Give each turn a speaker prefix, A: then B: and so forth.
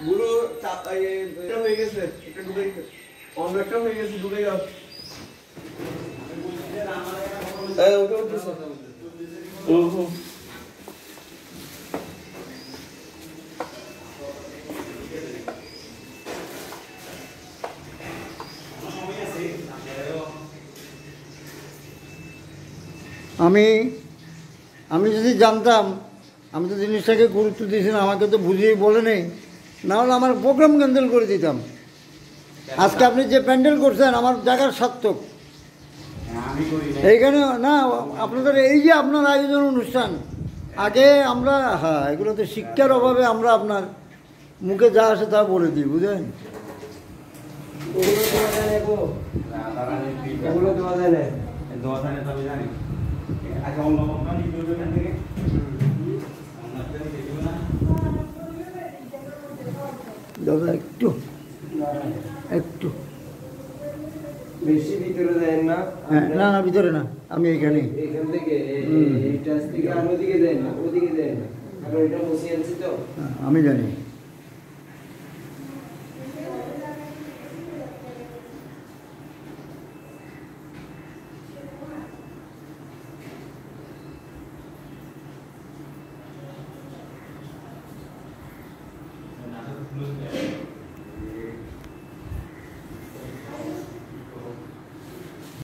A: গুলো এটা হয়ে গেছে, এটা ঢুকে অন্য একটা হয়ে গেছে, ঢুকে যাও। ওটা উঠতেছে।
B: আমি যদি জানতাম, আমি তো জিনিসটাকে গুরুত্ব দিয়েছি না, আমাকে তো বুঝিয়ে বলে নেই, না হলে আমার প্রোগ্রাম ক্যান্সেল করে দিতাম। আজকে আপনি যে প্যান্ডেল করছেন আমার জায়গার সার্থক। এইখানে না আপনাদের এই যে আপনার আয়োজন অনুষ্ঠান, আগে আমরা এগুলো তো শিক্ষার অভাবে আমরা আপনার মুখে যা আসে তা বলে দিই, বুঝলেন? দাদা একটু একটু
A: বেশি ভিতরে যায় না।
B: না না ভিতরে না, আমি এখানে
A: এখান থেকে এই টাচ থেকে আর ওদিকে যায় না, ওদিকে যায় না, কারণ এটা বসিয়ে আনছি তো।
B: আমি জানি।